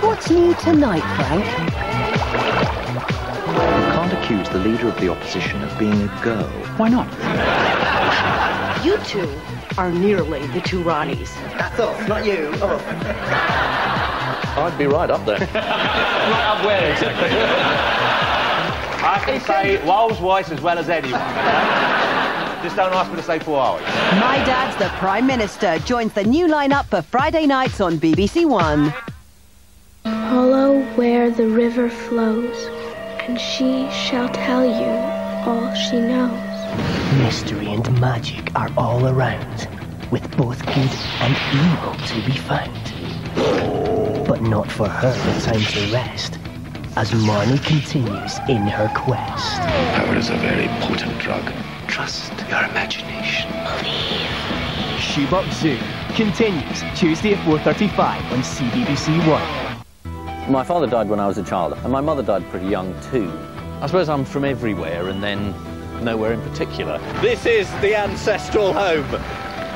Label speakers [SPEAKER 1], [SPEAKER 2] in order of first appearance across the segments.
[SPEAKER 1] What's new tonight, Frank?
[SPEAKER 2] You can't accuse the leader of the opposition of being a girl.
[SPEAKER 3] Why not?
[SPEAKER 4] You two are nearly the two Ronnies.
[SPEAKER 5] That's us, not you. Oh.
[SPEAKER 2] I'd be right up there.
[SPEAKER 3] Right up where, exactly?
[SPEAKER 6] I can say Rolls-Royce as well as anyone. Just don't ask me to say 4 hours.
[SPEAKER 1] My Dad's the Prime Minister joins the new lineup for Friday nights on BBC One.
[SPEAKER 7] Follow where the river flows, and she shall tell you all she knows.
[SPEAKER 5] Mystery and magic are all around, with both good and evil to be found. But not for her the time to rest, as Marnie continues in her quest.
[SPEAKER 8] Power is a very potent drug. Trust your imagination.
[SPEAKER 5] Shoebox Zoo continues Tuesday at 4:35 on CBBC One.
[SPEAKER 9] My father died when I was a child, and my mother died pretty young too. I suppose I'm from everywhere and then nowhere in particular. This is the ancestral home,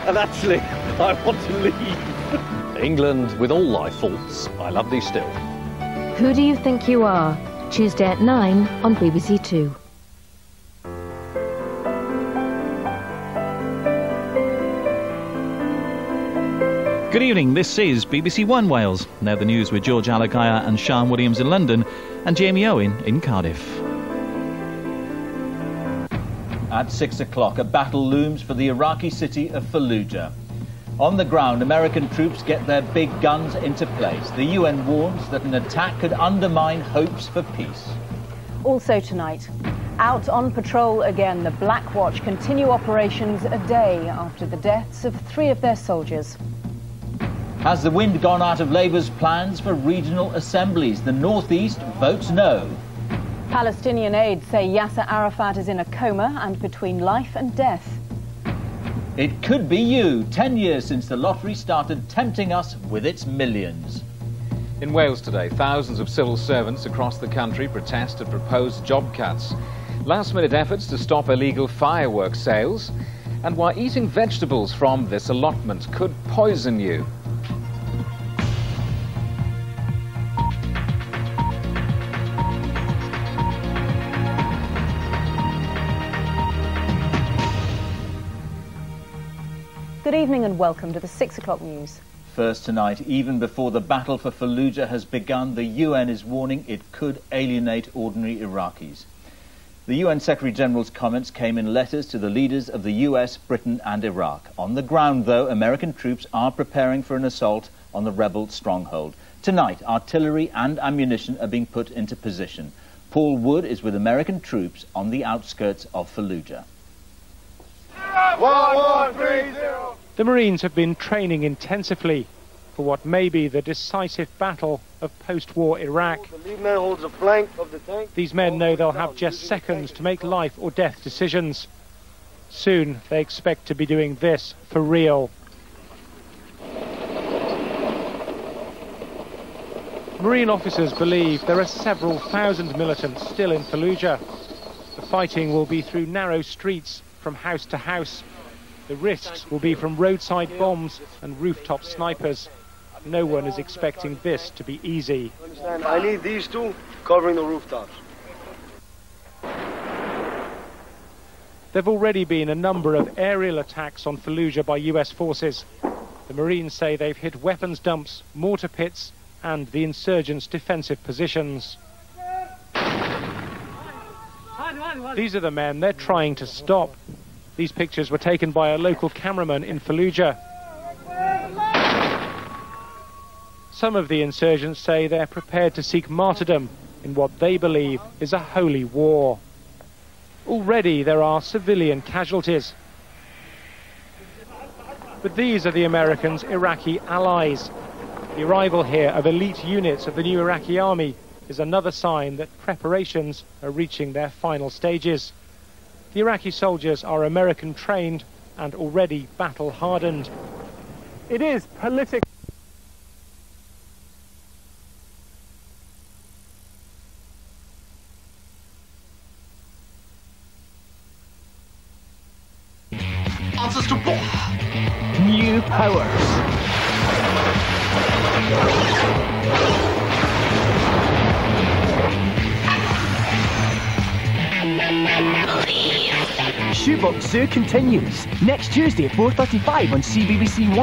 [SPEAKER 9] and actually, I want to leave. England, with all thy faults, I love thee still.
[SPEAKER 10] Who Do You Think You Are? Tuesday at 9 on BBC Two.
[SPEAKER 11] Good evening, this is BBC One Wales. Now the news with George Alagaya and Sian Williams in London and Jamie Owen in Cardiff.
[SPEAKER 12] At 6 o'clock, a battle looms for the Iraqi city of Fallujah. On the ground, American troops get their big guns into place. The UN warns that an attack could undermine hopes for peace.
[SPEAKER 13] Also tonight, out on patrol again, the Black Watch continue operations a day after the deaths of 3 of their soldiers.
[SPEAKER 12] Has the wind gone out of Labour's plans for regional assemblies? The North East votes no.
[SPEAKER 13] Palestinian aides say Yasser Arafat is in a coma and between life and death.
[SPEAKER 12] It could be you, 10 years since the lottery started tempting us with its millions.
[SPEAKER 14] In Wales today, thousands of civil servants across the country protest at proposed job cuts. Last-minute efforts to stop illegal fireworks sales, and why eating vegetables from this allotment could poison you.
[SPEAKER 13] Good evening and welcome to the 6 o'clock news.
[SPEAKER 12] First tonight, even before the battle for Fallujah has begun, the UN is warning it could alienate ordinary Iraqis. The UN Secretary-General's comments came in letters to the leaders of the US, Britain and Iraq. On the ground, though, American troops are preparing for an assault on the rebel stronghold. Tonight, artillery and ammunition are being put into position. Paul Wood is with American troops on the outskirts of Fallujah.
[SPEAKER 15] 1130. The Marines have been training intensively for what may be the decisive battle of post-war Iraq.
[SPEAKER 16] The lead man holds the flank of the tank.
[SPEAKER 15] These men know they'll have just seconds to make life or death decisions. Soon they expect to be doing this for real. Marine officers believe there are several thousand militants still in Fallujah. The fighting will be through narrow streets from house to house. The risks will be from roadside bombs and rooftop snipers. No one is expecting this to be easy.
[SPEAKER 16] I need these two covering the rooftops.
[SPEAKER 15] There have already been a number of aerial attacks on Fallujah by US forces. The Marines say they've hit weapons dumps, mortar pits and the insurgents' defensive positions. These are the men they're trying to stop. These pictures were taken by a local cameraman in Fallujah. Some of the insurgents say they're prepared to seek martyrdom in what they believe is a holy war. Already there are civilian casualties. But these are the Americans' Iraqi allies. The arrival here of elite units of the new Iraqi army is another sign that preparations are reaching their final stages. The Iraqi soldiers are American trained and already battle hardened. It is political.
[SPEAKER 5] Answers to new powers. Shoebox Zoo continues next Tuesday at 4:35 on CBBC One.